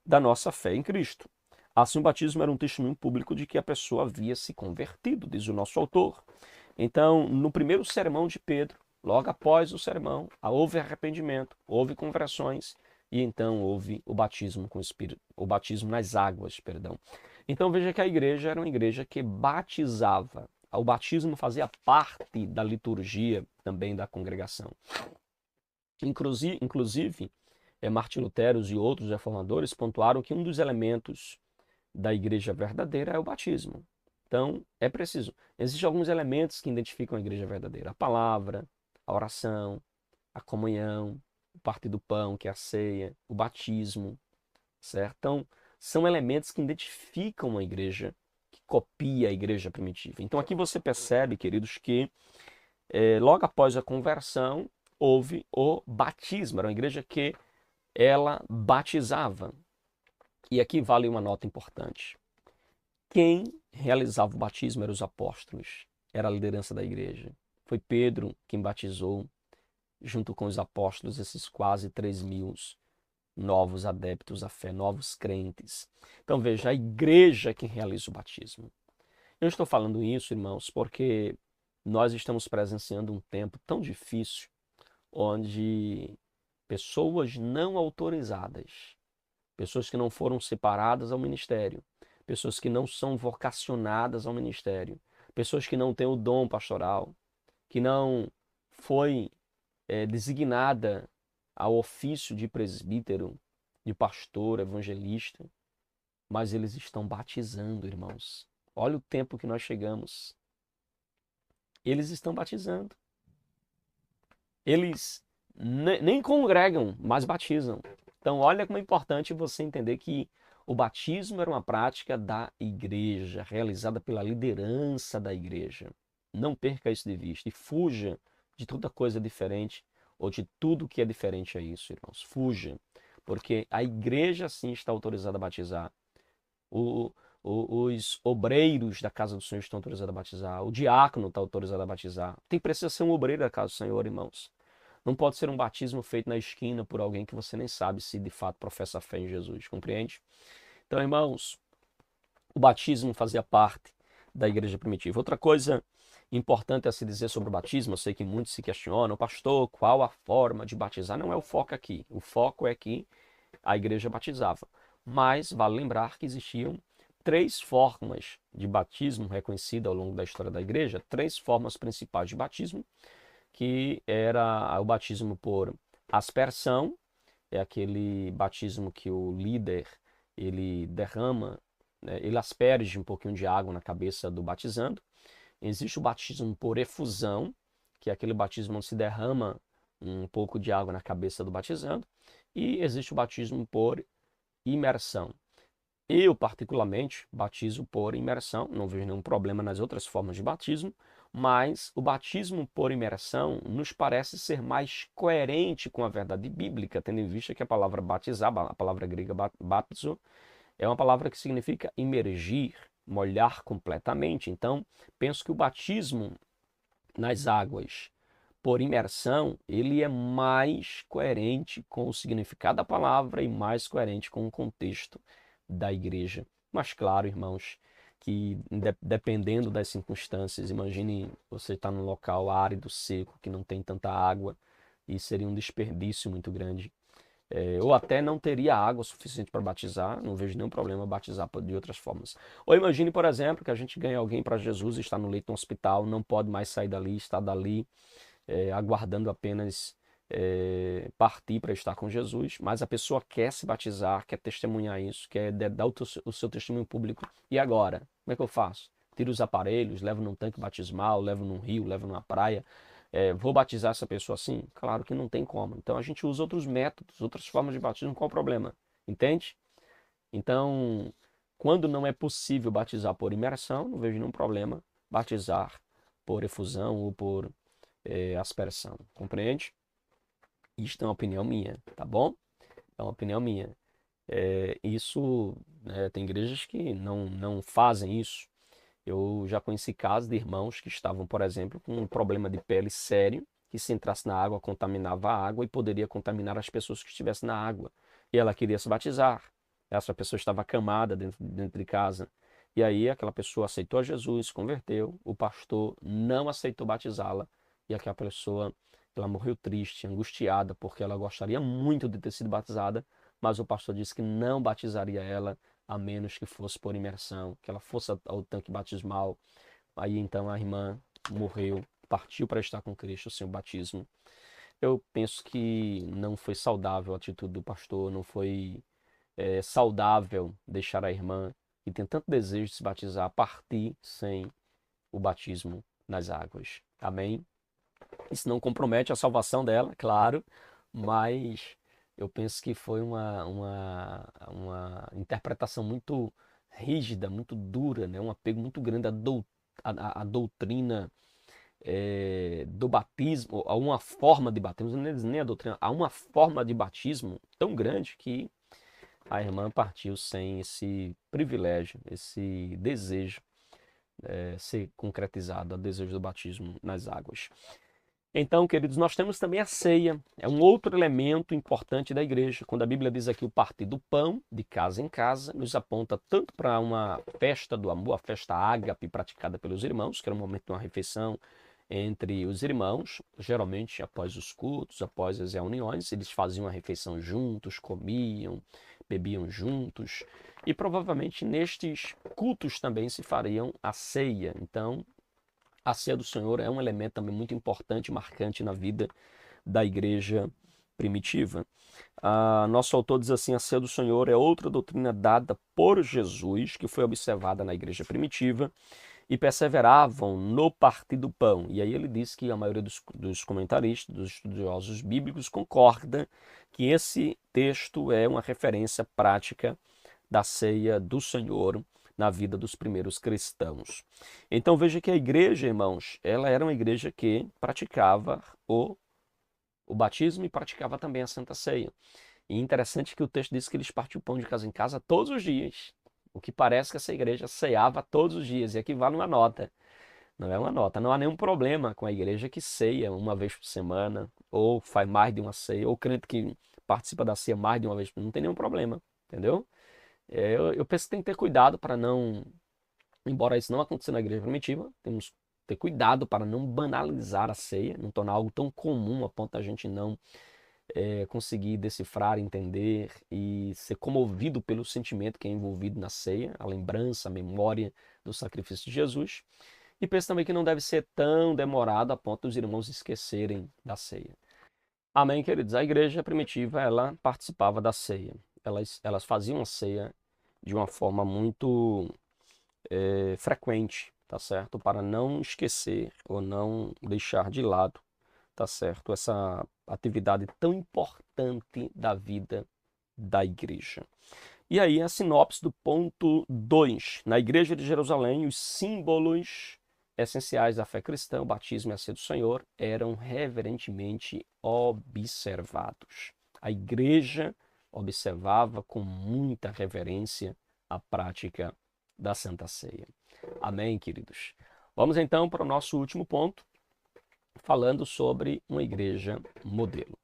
da nossa fé em Cristo. Assim, o batismo era um testemunho público de que a pessoa havia se convertido, diz o nosso autor. Então, no primeiro sermão de Pedro, logo após o sermão, houve arrependimento, houve conversões e então houve o batismo com o Espírito, o batismo nas águas, perdão. Então veja que a igreja era uma igreja que batizava. O batismo fazia parte da liturgia também da congregação. Inclusive, Martim Lutero e outros reformadores pontuaram que um dos elementos da igreja verdadeira é o batismo. Então, é preciso. Existem alguns elementos que identificam a igreja verdadeira: a palavra, a oração, a comunhão, o partir do pão, que é a ceia, o batismo, certo? Então, são elementos que identificam uma igreja que copia a igreja primitiva. Então, aqui você percebe, queridos, que logo após a conversão, houve o batismo. Era uma igreja que ela batizava. E aqui vale uma nota importante. Quem realizava o batismo eram os apóstolos, era a liderança da igreja. Foi Pedro quem batizou, junto com os apóstolos, esses quase 3.000 novos adeptos à fé, novos crentes. Então veja, a igreja é quem realiza o batismo. Eu estou falando isso, irmãos, porque nós estamos presenciando um tempo tão difícil, onde pessoas não autorizadas, pessoas que não foram separadas ao ministério, pessoas que não são vocacionadas ao ministério, pessoas que não têm o dom pastoral, que não foi designada ao ofício de presbítero, de pastor, evangelista, mas eles estão batizando, irmãos. Olha o tempo que nós chegamos. Eles estão batizando. Eles nem congregam, mas batizam. Então, olha como é importante você entender que o batismo era uma prática da igreja, realizada pela liderança da igreja. Não perca isso de vista e fuja de toda coisa diferente ou de tudo que é diferente a isso, irmãos. Fuja, porque a igreja sim está autorizada a batizar. Os obreiros da casa do Senhor estão autorizados a batizar. O diácono está autorizado a batizar. Precisa ser um obreiro da casa do Senhor, irmãos. Não pode ser um batismo feito na esquina por alguém que você nem sabe se de fato professa a fé em Jesus, compreende? Então, irmãos, o batismo fazia parte da igreja primitiva. Outra coisa importante a se dizer sobre o batismo, eu sei que muitos se questionam: pastor, qual a forma de batizar? Não é o foco aqui. O foco é que a igreja batizava. Mas vale lembrar que existiam 3 formas de batismo reconhecidas ao longo da história da igreja, 3 formas principais de batismo, que era o batismo por aspersão, é aquele batismo que o líder ele derrama, né, ele asperge um pouquinho de água na cabeça do batizando. Existe o batismo por efusão, que é aquele batismo onde se derrama um pouco de água na cabeça do batizando. E existe o batismo por imersão. Eu, particularmente, batizo por imersão, não vejo nenhum problema nas outras formas de batismo, mas o batismo por imersão nos parece ser mais coerente com a verdade bíblica, tendo em vista que a palavra batizar, a palavra grega baptizo, é uma palavra que significa imergir, molhar completamente. Então, penso que o batismo nas águas por imersão, ele é mais coerente com o significado da palavra e mais coerente com o contexto da igreja. Mas claro, irmãos, que dependendo das circunstâncias, imagine você estar num local árido, seco, que não tem tanta água, e seria um desperdício muito grande. Ou até não teria água suficiente para batizar, não vejo nenhum problema batizar de outras formas. Ou imagine, por exemplo, que a gente ganha alguém para Jesus, está no leito de um hospital, não pode mais sair dali, está dali, aguardando apenas partir para estar com Jesus, mas a pessoa quer se batizar, quer testemunhar isso, quer dar o seu testemunho público. E agora? Como é que eu faço? Tiro os aparelhos, levo num tanque batismal, levo num rio, levo numa praia. Vou batizar essa pessoa assim? Claro que não tem como. Então a gente usa outros métodos, outras formas de batismo. Qual o problema? Entende? Então, quando não é possível batizar por imersão, não vejo nenhum problema batizar por efusão ou por aspersão. Compreende? Isto é uma opinião minha, tá bom? É uma opinião minha. Isso, tem igrejas que não fazem isso. Eu já conheci casos de irmãos que estavam, por exemplo, com um problema de pele sério, que se entrasse na água, contaminava a água e poderia contaminar as pessoas que estivessem na água. E ela queria se batizar. Essa pessoa estava acamada dentro de casa. E aí aquela pessoa aceitou a Jesus, se converteu, o pastor não aceitou batizá-la. E aquela pessoa, ela morreu triste, angustiada, porque ela gostaria muito de ter sido batizada, mas o pastor disse que não batizaria ela a menos que fosse por imersão, que ela fosse ao tanque batismal. Aí então a irmã morreu, partiu para estar com Cristo sem o batismo. Eu penso que não foi saudável a atitude do pastor, não foi saudável deixar a irmã, que tem tanto desejo de se batizar, partir sem o batismo nas águas. Amém? Isso não compromete a salvação dela, claro, mas eu penso que foi uma interpretação muito rígida, muito dura, né? Um apego muito grande à doutrina do batismo, a uma forma de batismo, nem a doutrina, a uma forma de batismo tão grande que a irmã partiu sem esse privilégio, esse desejo ser concretizado, o desejo do batismo nas águas. Então, queridos, nós temos também a ceia, é um outro elemento importante da igreja. Quando a Bíblia diz aqui o partir do pão, de casa em casa, nos aponta tanto para uma festa do amor, a festa ágape praticada pelos irmãos, que era um momento de uma refeição entre os irmãos, geralmente após os cultos, após as reuniões, eles faziam a refeição juntos, comiam, bebiam juntos, e provavelmente nestes cultos também se fariam a ceia. Então, a ceia do Senhor é um elemento também muito importante, marcante na vida da igreja primitiva. Nosso autor diz assim: a ceia do Senhor é outra doutrina dada por Jesus, que foi observada na igreja primitiva, e perseveravam no partir do pão. E aí ele diz que a maioria dos comentaristas, dos estudiosos bíblicos, concorda que esse texto é uma referência prática da ceia do Senhor na vida dos primeiros cristãos. Então veja que a igreja, irmãos, ela era uma igreja que praticava o batismo e praticava também a Santa Ceia. E interessante que o texto diz que eles partiam o pão de casa em casa todos os dias. O que parece que essa igreja ceava todos os dias. E aqui vale uma nota. Não é uma nota. Não há nenhum problema com a igreja que ceia uma vez por semana, ou faz mais de uma ceia, ou crente que participa da ceia mais de uma vez por semana. Não tem nenhum problema, entendeu? Eu penso que tem que ter cuidado para não, embora isso não aconteça na igreja primitiva, temos que ter cuidado para não banalizar a ceia, não tornar algo tão comum a ponto da gente não conseguir decifrar, entender e ser comovido pelo sentimento que é envolvido na ceia, a lembrança, a memória do sacrifício de Jesus. E penso também que não deve ser tão demorado a ponto dos irmãos esquecerem da ceia. Amém, queridos? A igreja primitiva, ela participava da ceia. Elas faziam a ceia de uma forma muito frequente, tá certo? Para não esquecer ou não deixar de lado, tá certo? Essa atividade tão importante da vida da igreja. E aí a sinopse do ponto 2. Na igreja de Jerusalém, os símbolos essenciais da fé cristã, o batismo e a ceia do Senhor, eram reverentemente observados. A igreja observava com muita reverência a prática da Santa Ceia. Amém, queridos? Vamos então para o nosso último ponto, falando sobre uma igreja modelo.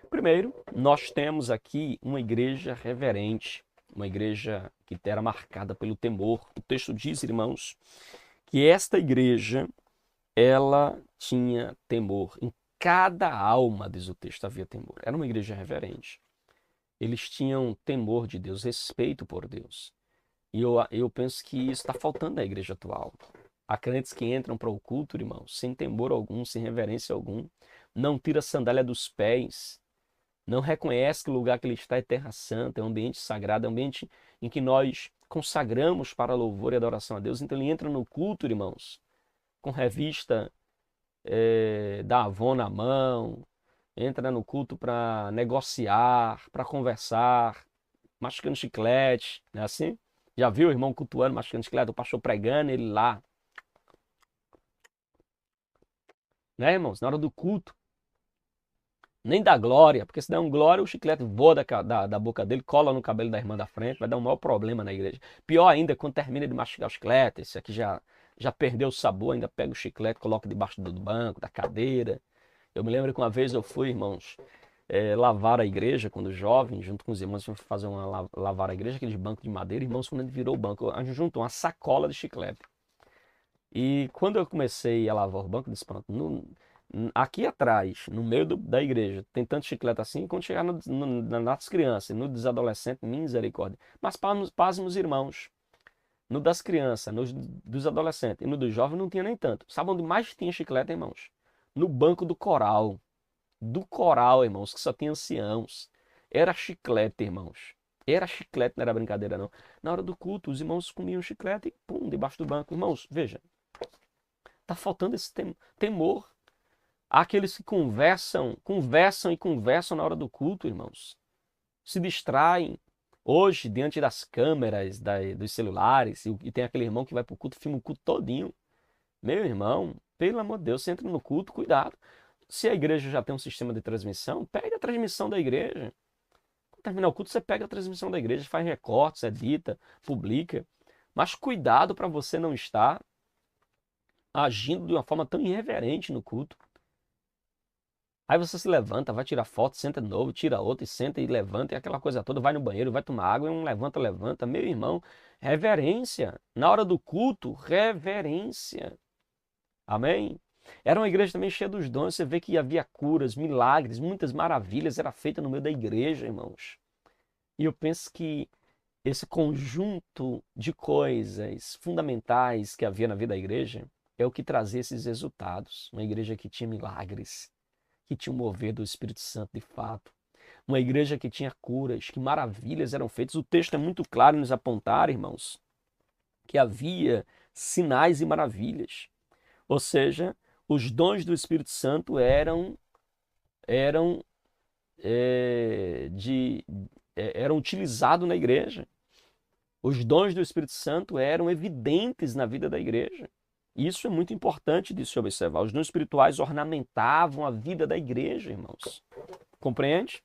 Primeiro, nós temos aqui uma igreja reverente, uma igreja que era marcada pelo temor. O texto diz, irmãos, que esta igreja, ela tinha temor. Em cada alma, diz o texto, havia temor. Era uma igreja reverente. Eles tinham temor de Deus, respeito por Deus. E eu penso que isso está faltando na igreja atual. Há crentes que entram para o culto, irmãos, sem temor algum, sem reverência algum, não tira a sandália dos pés, não reconhece que o lugar que ele está é terra santa, é um ambiente sagrado, é um ambiente em que nós consagramos para louvor e adoração a Deus. Então ele entra no culto, irmãos, com revista da Avon na mão, entra no culto para negociar, para conversar, masticando chiclete, não é assim? Já viu o irmão cultuando, masticando chiclete, o pastor pregando, ele lá. Né, irmãos? Na hora do culto, nem dá glória, porque se der um glória, o chiclete voa da boca dele, cola no cabelo da irmã da frente, vai dar um maior problema na igreja. Pior ainda, quando termina de mastigar o chiclete, esse aqui já perdeu o sabor, ainda pega o chiclete, coloca debaixo do banco, da cadeira. Eu me lembro que uma vez eu fui, irmãos, lavar a igreja, quando jovem, junto com os irmãos, fomos fazer lavar a igreja, aqueles bancos de madeira. Irmãos, quando a gente virou o banco, a gente juntou uma sacola de chiclete. E quando eu comecei a lavar o banco, eu disse, pronto, aqui atrás, no meio da igreja, tem tanto chiclete assim, quando chegar nas crianças, no dos adolescentes, misericórdia. Mas pasmos, irmãos, no das crianças, no dos adolescentes e no dos jovens não tinha nem tanto. Sabe onde mais tinha chiclete, irmãos? No banco do coral. Do coral, irmãos, que só tinha anciãos. Era chiclete, irmãos. Era chiclete, não era brincadeira, não. Na hora do culto, os irmãos comiam chiclete e pum, debaixo do banco. Irmãos, veja, tá faltando esse temor. Há aqueles que conversam e conversam na hora do culto, irmãos. Se distraem. Hoje, diante das câmeras, dos celulares, e tem aquele irmão que vai pro culto, filma o culto todinho. Meu irmão, pelo amor de Deus, você entra no culto, cuidado. Se a igreja já tem um sistema de transmissão, pega a transmissão da igreja. Quando terminar o culto, você pega a transmissão da igreja, faz recortes, edita, publica. Mas cuidado para você não estar agindo de uma forma tão irreverente no culto. Aí você se levanta, vai tirar foto, senta de novo, tira outra e senta e levanta, e aquela coisa toda, vai no banheiro, vai tomar água, e um levanta. Meu irmão, reverência. Na hora do culto, reverência. Amém? Era uma igreja também cheia dos dons. Você vê que havia curas, milagres, muitas maravilhas era feita no meio da igreja, irmãos. E eu penso que esse conjunto de coisas fundamentais que havia na vida da igreja é o que trazia esses resultados. Uma igreja que tinha milagres, que tinha o mover do Espírito Santo de fato. Uma igreja que tinha curas, que maravilhas eram feitas. O texto é muito claro em nos apontar, irmãos, que havia sinais e maravilhas. Ou seja, os dons do Espírito Santo eram utilizados na igreja. Os dons do Espírito Santo eram evidentes na vida da igreja. Isso é muito importante de se observar. Os dons espirituais ornamentavam a vida da igreja, irmãos. Compreende?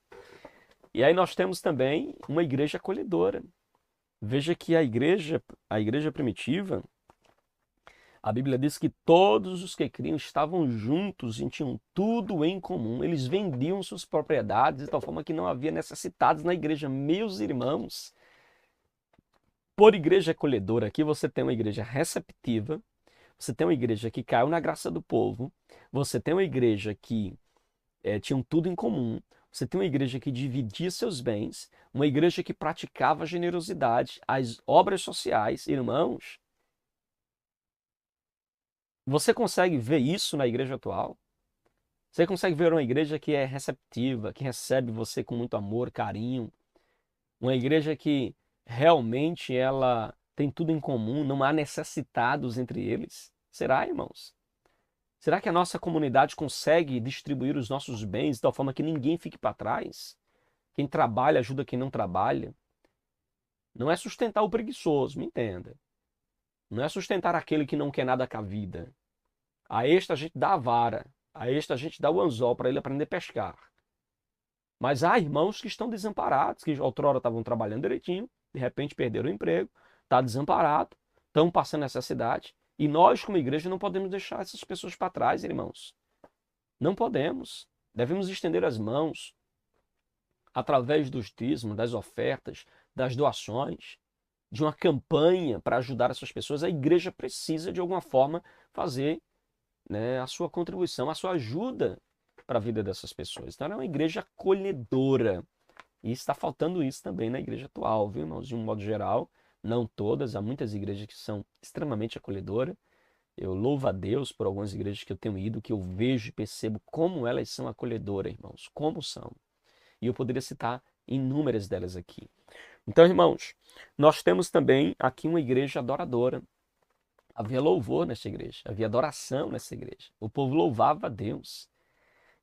E aí nós temos também uma igreja acolhedora. Veja que a igreja primitiva, a Bíblia diz que todos os que criam estavam juntos e tinham tudo em comum. Eles vendiam suas propriedades de tal forma que não havia necessitados na igreja. Meus irmãos, por igreja acolhedora, aqui você tem uma igreja receptiva, você tem uma igreja que caiu na graça do povo, você tem uma igreja que tinha tudo em comum, você tem uma igreja que dividia seus bens, uma igreja que praticava a generosidade, as obras sociais, irmãos. Você consegue ver isso na igreja atual? Você consegue ver uma igreja que é receptiva, que recebe você com muito amor, carinho, uma igreja que realmente ela tem tudo em comum, não há necessitados entre eles? Será, irmãos? Será que a nossa comunidade consegue distribuir os nossos bens de tal forma que ninguém fique para trás? Quem trabalha ajuda quem não trabalha? Não é sustentar o preguiçoso, me entenda. Não é sustentar aquele que não quer nada com a vida. A este a gente dá a vara, a este a gente dá o anzol para ele aprender a pescar. Mas há irmãos que estão desamparados, que outrora estavam trabalhando direitinho, de repente perderam o emprego, está desamparado, estão passando necessidade. E nós, como igreja, não podemos deixar essas pessoas para trás, irmãos. Não podemos. Devemos estender as mãos através dos dízimos, das ofertas, das doações, de uma campanha para ajudar essas pessoas. A igreja precisa, de alguma forma, fazer, né, a sua contribuição, a sua ajuda para a vida dessas pessoas. Então, ela é uma igreja acolhedora. E está faltando isso também na igreja atual, viu, irmãos? De um modo geral, não todas, há muitas igrejas que são extremamente acolhedoras. Eu louvo a Deus por algumas igrejas que eu tenho ido, que eu vejo e percebo como elas são acolhedoras, irmãos, como são. E eu poderia citar inúmeras delas aqui. Então, irmãos, nós temos também aqui uma igreja adoradora. Havia louvor nessa igreja, havia adoração nessa igreja. O povo louvava a Deus.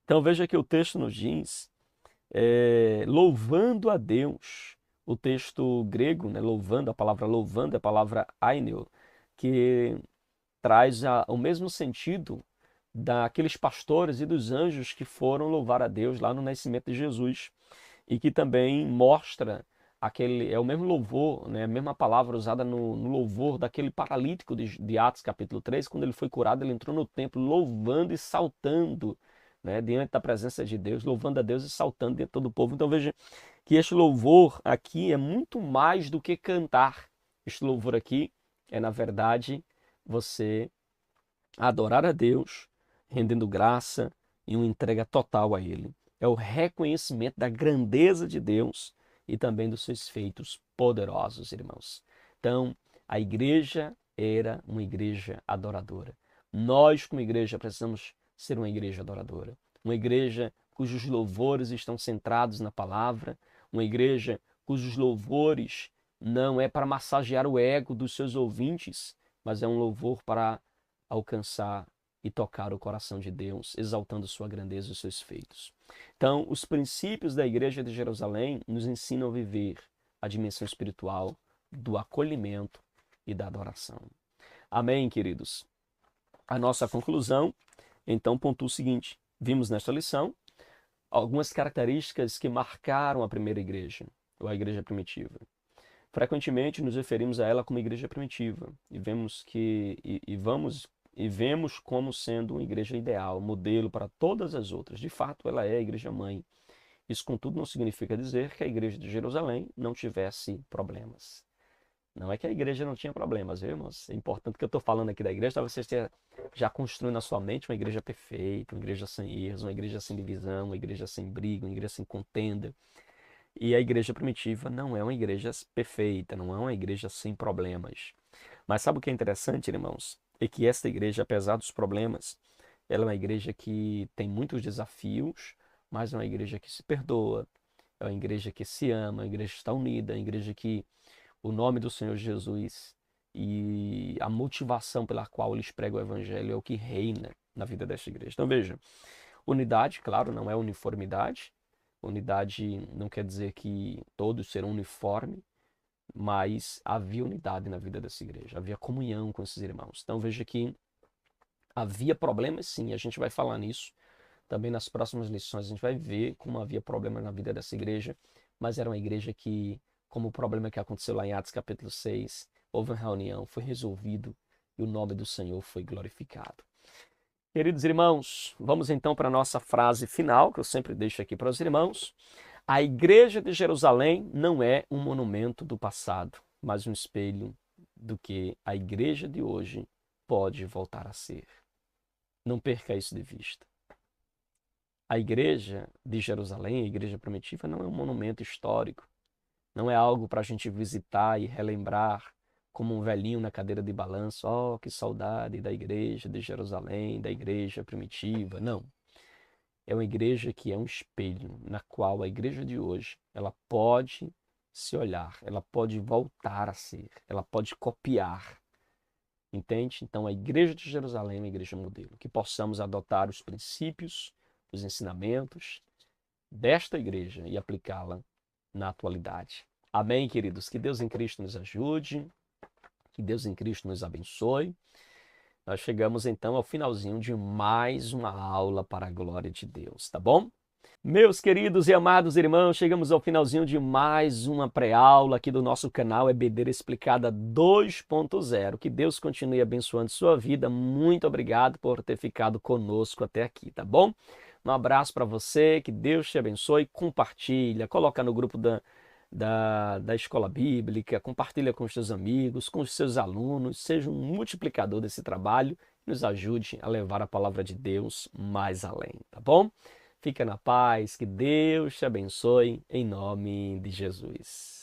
Então, veja que o texto nos diz louvando a Deus. O texto grego, né, louvando, a palavra louvando é a palavra aineo, que traz o mesmo sentido daqueles pastores e dos anjos que foram louvar a Deus lá no nascimento de Jesus e que também mostra é o mesmo louvor, né, a mesma palavra usada no louvor daquele paralítico de Atos capítulo 3, quando ele foi curado, ele entrou no templo louvando e saltando, né, diante da presença de Deus, louvando a Deus e saltando diante de todo o povo. Então veja que este louvor aqui é muito mais do que cantar. Este louvor aqui é, na verdade, você adorar a Deus, rendendo graça e uma entrega total a Ele. É o reconhecimento da grandeza de Deus e também dos seus feitos poderosos, irmãos. Então, a igreja era uma igreja adoradora. Nós, como igreja, precisamos ser uma igreja adoradora. Uma igreja cujos louvores estão centrados na palavra, uma igreja cujos louvores não é para massagear o ego dos seus ouvintes, mas é um louvor para alcançar e tocar o coração de Deus, exaltando sua grandeza e os seus feitos. Então, os princípios da igreja de Jerusalém nos ensinam a viver a dimensão espiritual do acolhimento e da adoração. Amém, queridos? A nossa conclusão, então, pontua o seguinte: vimos nesta lição algumas características que marcaram a primeira igreja, ou a igreja primitiva. Frequentemente nos referimos a ela como igreja primitiva e vemos como sendo uma igreja ideal, modelo para todas as outras. De fato, ela é a igreja mãe. Isso, contudo, não significa dizer que a igreja de Jerusalém não tivesse problemas. Não é que a igreja não tinha problemas, viu, irmãos? É importante que eu estou falando aqui da igreja, talvez você esteja já construindo na sua mente uma igreja perfeita, uma igreja sem erros, uma igreja sem divisão, uma igreja sem briga, uma igreja sem contenda. E a igreja primitiva não é uma igreja perfeita, não é uma igreja sem problemas. Mas sabe o que é interessante, irmãos? É que esta igreja, apesar dos problemas, ela é uma igreja que tem muitos desafios, mas é uma igreja que se perdoa, é uma igreja que se ama, é uma igreja que está unida, é uma igreja que o nome do Senhor Jesus e a motivação pela qual eles pregam o evangelho é o que reina na vida desta igreja. Então veja, unidade, claro, não é uniformidade. Unidade não quer dizer que todos serão uniformes, mas havia unidade na vida dessa igreja, havia comunhão com esses irmãos. Então veja que havia problemas sim, a gente vai falar nisso também nas próximas lições, a gente vai ver como havia problemas na vida dessa igreja, mas era uma igreja que, como o problema que aconteceu lá em Atos capítulo 6, houve uma reunião, foi resolvido e o nome do Senhor foi glorificado. Queridos irmãos, vamos então para a nossa frase final, que eu sempre deixo aqui para os irmãos. A igreja de Jerusalém não é um monumento do passado, mas um espelho do que a igreja de hoje pode voltar a ser. Não perca isso de vista. A igreja de Jerusalém, a igreja primitiva, não é um monumento histórico, não é algo para a gente visitar e relembrar como um velhinho na cadeira de balanço. Oh, que saudade da igreja de Jerusalém, da igreja primitiva. Não. É uma igreja que é um espelho, na qual a igreja de hoje, ela pode se olhar, ela pode voltar a ser, ela pode copiar. Entende? Então, a igreja de Jerusalém é uma igreja modelo. Que possamos adotar os princípios, os ensinamentos desta igreja e aplicá-la na atualidade. Amém, queridos? Que Deus em Cristo nos ajude, que Deus em Cristo nos abençoe. Nós chegamos então ao finalzinho de mais uma aula para a glória de Deus, tá bom? Meus queridos e amados irmãos, chegamos ao finalzinho de mais uma pré-aula aqui do nosso canal EBD Explicada 2.0. Que Deus continue abençoando sua vida. Muito obrigado por ter ficado conosco até aqui, tá bom? Um abraço para você, que Deus te abençoe. Compartilha, coloca no grupo da escola bíblica, compartilha com os seus amigos, com os seus alunos, seja um multiplicador desse trabalho e nos ajude a levar a palavra de Deus mais além, tá bom? Fica na paz, que Deus te abençoe, em nome de Jesus.